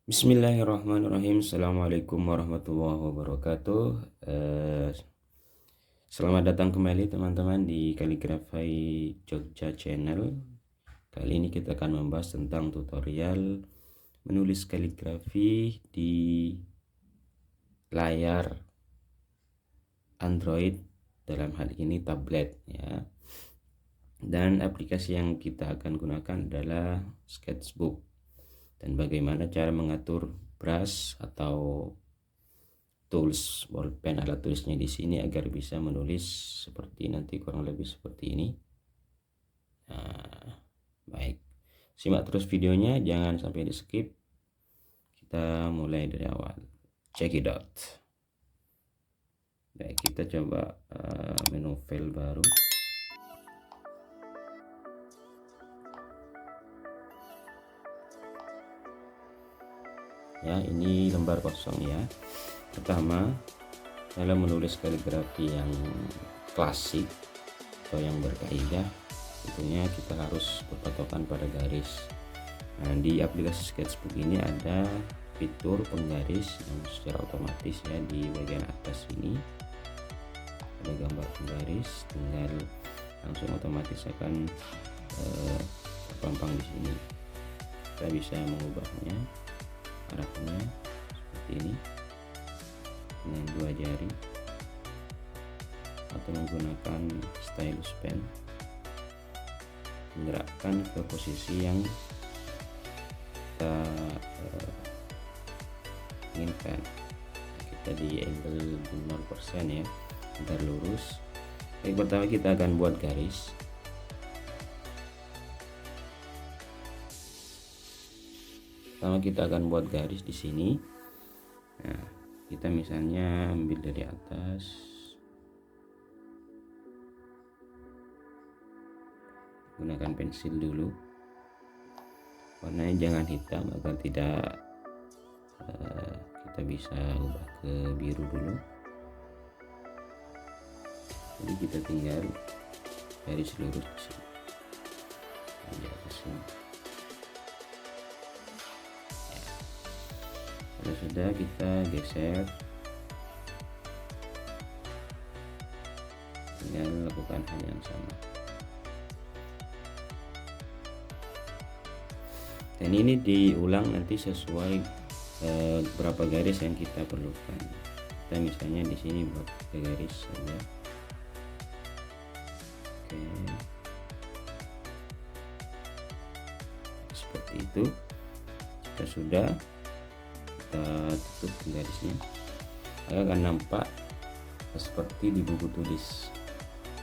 Bismillahirrahmanirrahim. Assalamualaikum warahmatullahi wabarakatuh. Selamat datang kembali teman-teman di Kaligrafy Jogja Channel. Kali ini kita akan membahas tentang tutorial menulis kaligrafi di layar Android, dalam hal ini tablet ya. Dan aplikasi yang kita akan gunakan adalah Sketchbook. Dan bagaimana cara mengatur brush atau tools bolpen, alat tulisnya di sini agar bisa menulis seperti nanti, kurang lebih seperti ini. Nah, baik, simak terus videonya, jangan sampai di skip. Kita mulai dari awal. Check it out. Baik, kita coba menu file baru. Ya, ini lembar kosong ya. Pertama, dalam menulis kaligrafi yang klasik atau yang berkaidah, tentunya kita harus berpatokan pada garis. Nah, di aplikasi Sketchbook ini ada fitur penggaris yang secara otomatis ya. Di bagian atas ini ada gambar penggaris, tinggal langsung otomatis akan terpampang di sini. Kita bisa mengubahnya arahnya seperti ini dengan dua jari atau menggunakan stylus pen, menggerakkan ke posisi yang kita inginkan. Kita di angle 0% ya, agar lurus. Baik, pertama kita akan buat garis. Pertama kita akan buat garis di sini. Nah, kita misalnya ambil dari atas, gunakan pensil dulu, warnanya jangan hitam agar tidak kita bisa ubah ke biru dulu. Jadi kita tinggal garis lurus di sini, di atas sini. Kalau sudah, kita geser, tinggal lakukan hal yang sama. Dan ini diulang nanti sesuai berapa garis yang kita perlukan. Kita misalnya di sini buat 3 garis saja. Oke, seperti itu. Jika sudah, kita tutup garisnya akan nampak seperti di buku tulis.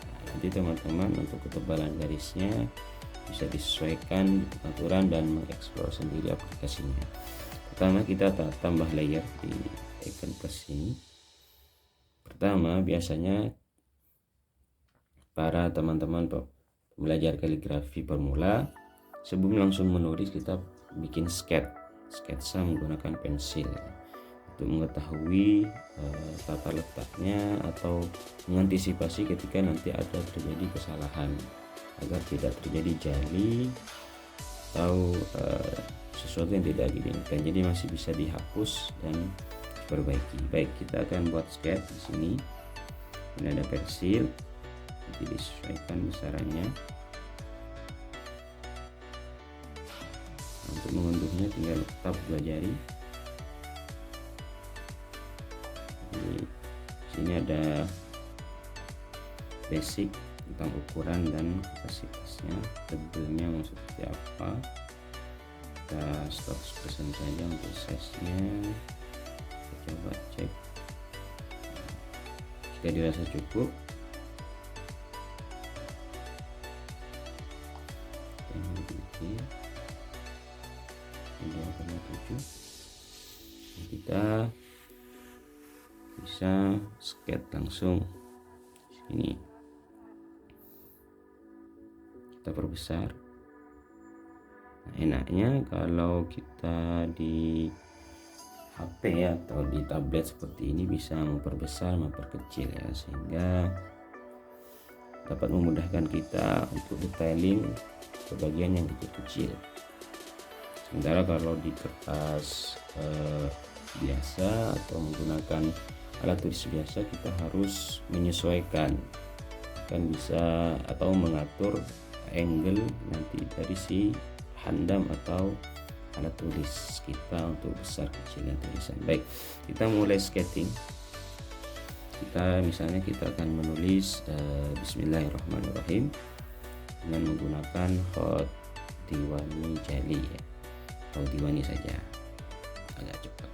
Nah, nanti teman-teman untuk ketebalan garisnya bisa disesuaikan aturan dan mengeksplor sendiri aplikasinya. Pertama, kita tambah layer di icon plus ini. Pertama, biasanya para teman-teman belajar kaligrafi pemula, sebelum langsung menulis kita bikin sketsa menggunakan pensil untuk mengetahui tata letaknya atau mengantisipasi ketika nanti ada terjadi kesalahan, agar tidak terjadi jali atau sesuatu yang tidak diinginkan. Jadi masih bisa dihapus dan diperbaiki. Baik, kita akan buat sketch di sini. Ini ada pensil, nanti disesuaikan besarannya. Untuk mengunduhnya tinggal tap 2 jari. Di sini ada basic tentang ukuran dan kapasitasnya, tebelnya mau seperti apa. Kita 100% saja untuk size nya. Kita coba cek. Jika dirasa cukup, ini 2,7, kita bisa sketch langsung sini. Kita perbesar. Nah, enaknya kalau kita di HP atau di tablet seperti ini bisa memperbesar, memperkecil ya, sehingga dapat memudahkan kita untuk detailing ke bagian yang kecil-kecil. Sementara kalau di kertas biasa atau menggunakan alat tulis biasa, kita harus menyesuaikan, kan bisa atau mengatur angle nanti dari si handam atau alat tulis kita untuk besar kecilnya tulisan. Baik, kita mulai skating. Misalnya kita akan menulis Bismillahirrahmanirrahim dengan menggunakan hot diwani jelly ya, atau diwani saja agak cepat.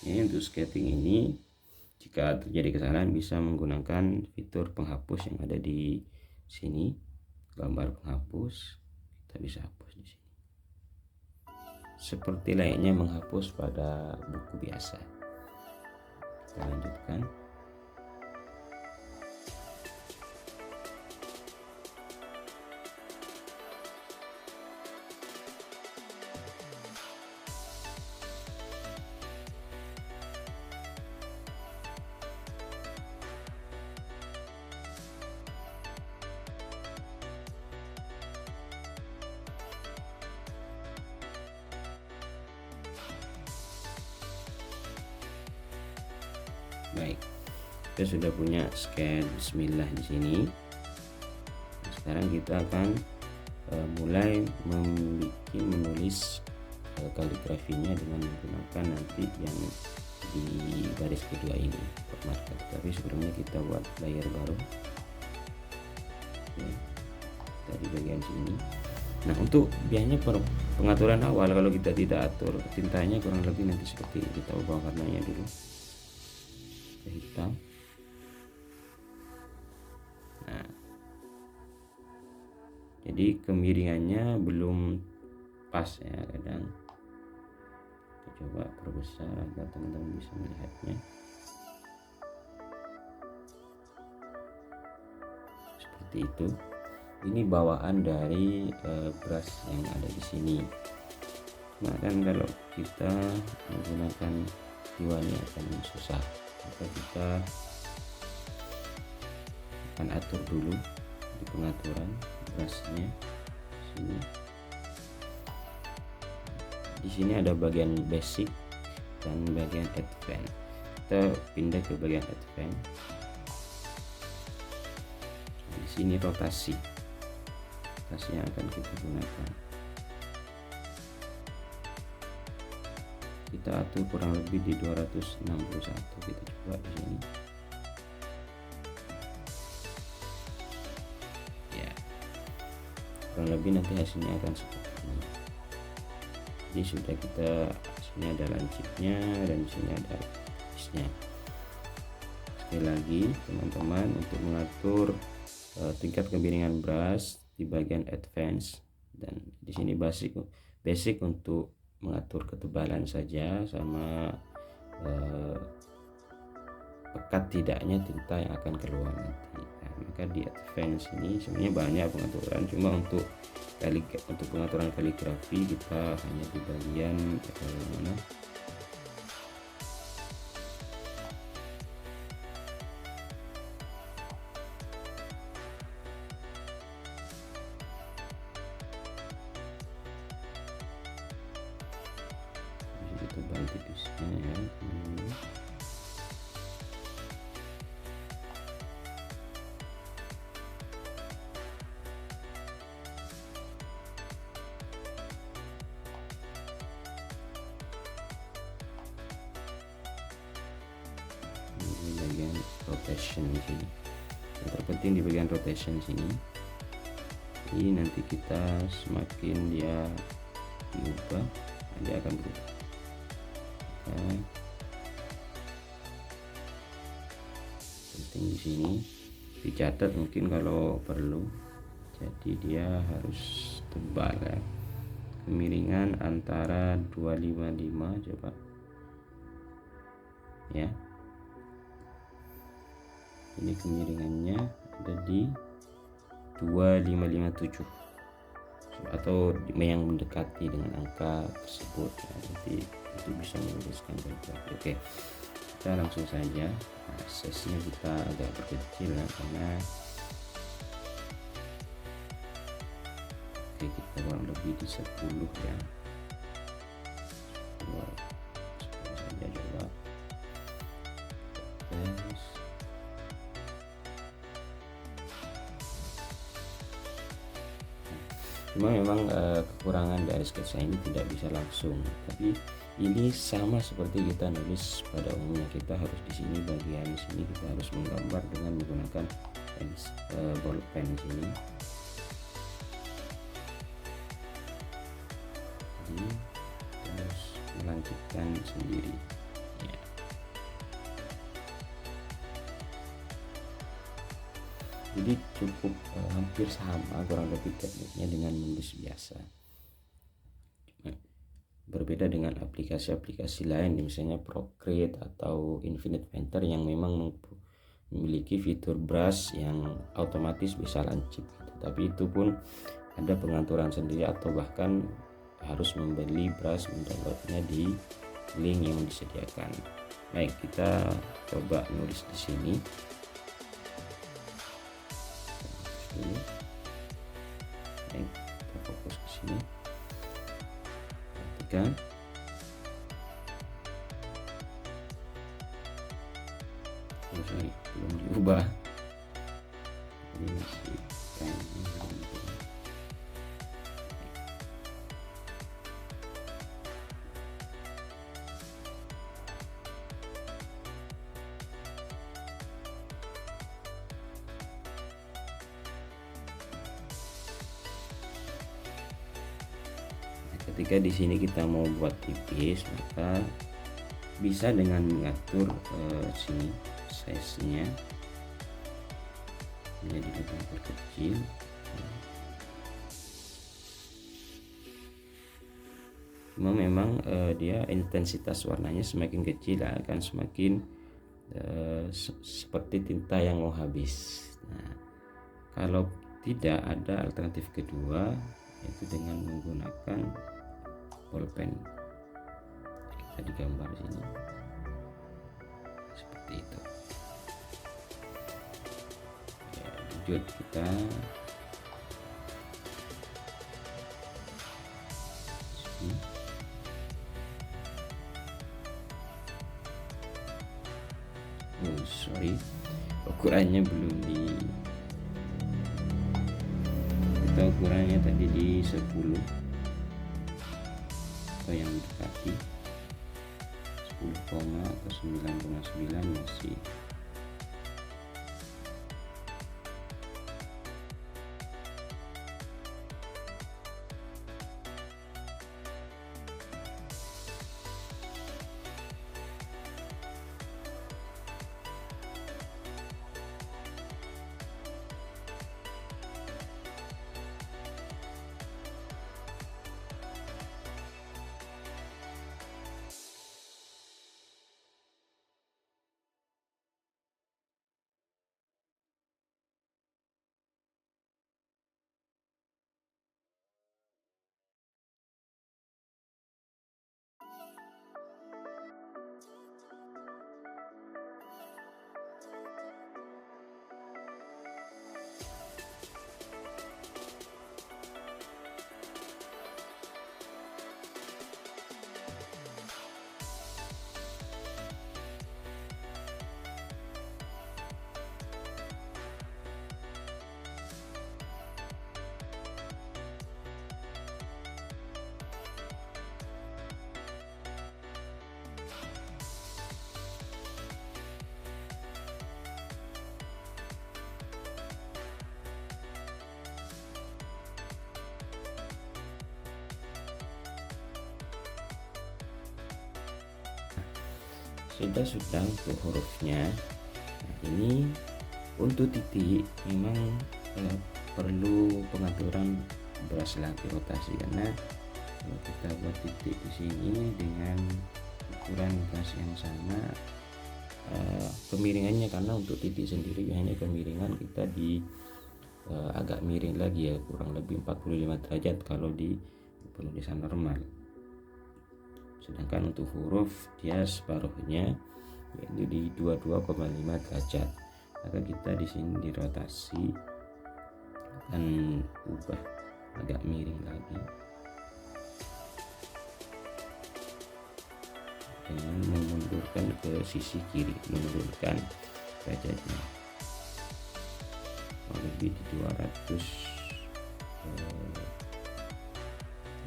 Ini untuk skating ini, jika terjadi kesalahan bisa menggunakan fitur penghapus yang ada di sini, gambar penghapus, kita bisa hapus di sini. Seperti layaknya menghapus pada buku biasa. Kita lanjutkan. Baik, kita sudah punya scan Bismillah di sini. Nah, sekarang kita akan mulai menulis kaligrafinya dengan menggunakan nanti yang di baris kedua ini, marker. Tapi sebelumnya kita buat layer baru. Oke, dari bagian sini. Nah, untuk biasanya pengaturan awal kalau kita tidak atur tintanya kurang lebih nanti seperti ini. Kita ubah warnanya dulu ke hitam. Nah, jadi kemiringannya belum pas ya, kadang kita coba perbesar agar teman-teman bisa melihatnya seperti itu. Ini bawaan dari brush yang ada di sini. Nah, kan kalau kita menggunakan diwani akan susah, maka kita akan atur dulu di pengaturan brushnya sini. Di sini ada bagian basic dan bagian advance. Kita pindah ke bagian advance. Di sini rotasi yang akan kita gunakan. Kita atur kurang lebih di 261. Kita coba di sini. Ya, kurang lebih nanti hasilnya akan seperti ini. Jadi sudah kita, sini ada lancipnya dan di sini ada isnya. Sekali lagi teman-teman, untuk mengatur tingkat kemiringan brush di bagian advance, dan di sini basic untuk mengatur ketebalan saja sama pekat tidaknya tinta yang akan keluar nanti. Nah, maka di advance ini sebenarnya banyak pengaturan, cuma untuk pengaturan kaligrafi kita hanya di bagian mana tebal tipisnya ya. Ini bagian rotation sini. Yang terpenting di bagian rotation sini. Ini nanti kita semakin dia diubah, dia akan berubah. Penting di sini dicatat mungkin kalau perlu, jadi dia harus tebal ya, kemiringan antara 255 coba ya, ini kemiringannya ada di 2557. atau yang mendekati dengan angka tersebut. Nah, nanti itu bisa menuliskan kaligrafi. Oke, kita langsung saja. Nah, size-nya kita agak perkecil ya, karena oke, kita kurang lebih di 10 ya. 10 saja coba. Terus cuma memang kekurangan dari sketsa ini tidak bisa langsung, tapi ini sama seperti kita nulis pada umumnya. Kita harus di sini, bagian sini kita harus menggambar dengan menggunakan bolpen sini. Jadi terus melanjutkan sendiri ya. Jadi cukup hampir sama kurang lebih tekniknya dengan menulis biasa. Berbeda dengan aplikasi-aplikasi lain, misalnya Procreate atau Infinite Painter yang memang memiliki fitur brush yang otomatis bisa lancip gitu. Tapi itu pun ada pengaturan sendiri, atau bahkan harus membeli brush, mendownloadnya di link yang disediakan. Baik, kita coba nulis di sini. Baik, kita fokus ke sini. Perhatikan. Oh, sorry, belum diubah. Ini masih ketika di sini kita mau buat tipis, maka bisa dengan mengatur sini size-nya menjadi lebih kecil. Memang dia intensitas warnanya semakin kecil akan semakin seperti tinta yang mau habis. Nah, kalau tidak, ada alternatif kedua, yaitu dengan menggunakan bolpen. Kita digambar sini seperti itu ya. Lanjut, kita sini. Oh sorry, ukurannya belum di, kita ukurannya tadi di 10 atau yang mendekati 10, atau 9,9 masih. Sudah untuk hurufnya. Nah, ini untuk titik memang perlu pengaturan brush lagi rotasi, karena kalau kita buat titik di sini dengan ukuran brush yang sama, kemiringannya, karena untuk titik sendiri hanya kemiringan kita di agak miring lagi ya, kurang lebih 45 derajat kalau di penulisan normal. Sedangkan untuk huruf dia separuhnya, yaitu di 22,5 derajat. Maka kita di sini dirotasi akan ubah agak miring lagi dengan memundurkan ke sisi kiri, memundurkan derajatnya lebih di 200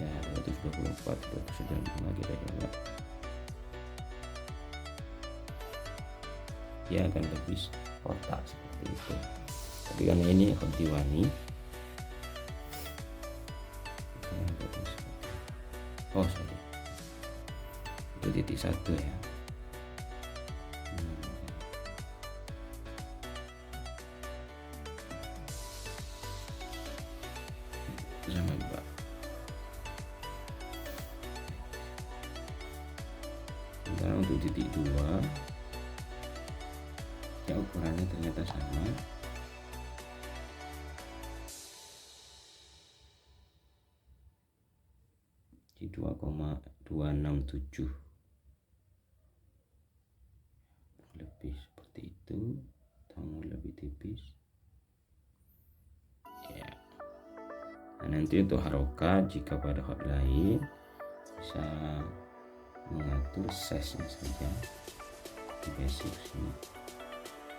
ya 224 295 kira-kira. Dia akan lebih kotak seperti itu. Tapi karena ini hot diwani, oh sorry, itu titik 1 ya. Sama juga. Sementara untuk titik 2 ya ukurannya ternyata sama, di 2,267 lebih seperti itu, atau lebih tipis ya. Nah, nanti untuk harokat jika pada hot lain bisa mengatur size-nya saja di basic sini,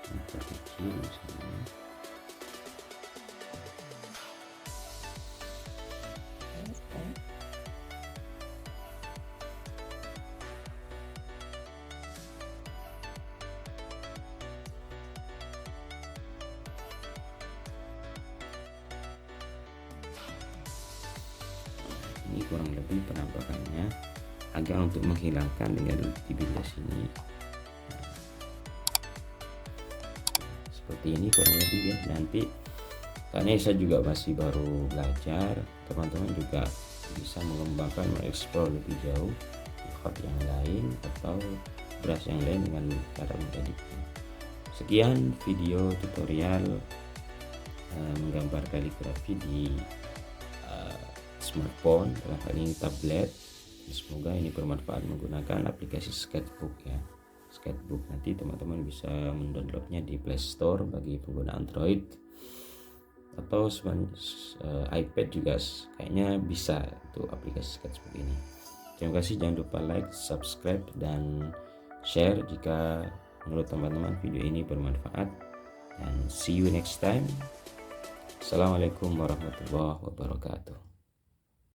kecil misalnya. Ini kurang lebih penampakannya, agar untuk menghilangkan dengan legibilitas ini seperti ini kurang lebih ya. Nanti karena saya juga masih baru belajar, teman-teman juga bisa mengembangkan, mengeksplor lebih jauh di hot yang lain atau brush yang lain dengan cara mengeditnya. Sekian video tutorial menggambar kaligrafi di smartphone, dalam hal ini tablet. Semoga ini bermanfaat menggunakan aplikasi Sketchbook ya. Sketchbook nanti teman-teman bisa mendownloadnya di Play Store bagi pengguna Android, atau iPad juga kayaknya bisa untuk aplikasi Sketchbook ini. Terima kasih, jangan lupa like, subscribe, dan share jika menurut teman-teman video ini bermanfaat, dan see you next time. Assalamualaikum warahmatullahi wabarakatuh.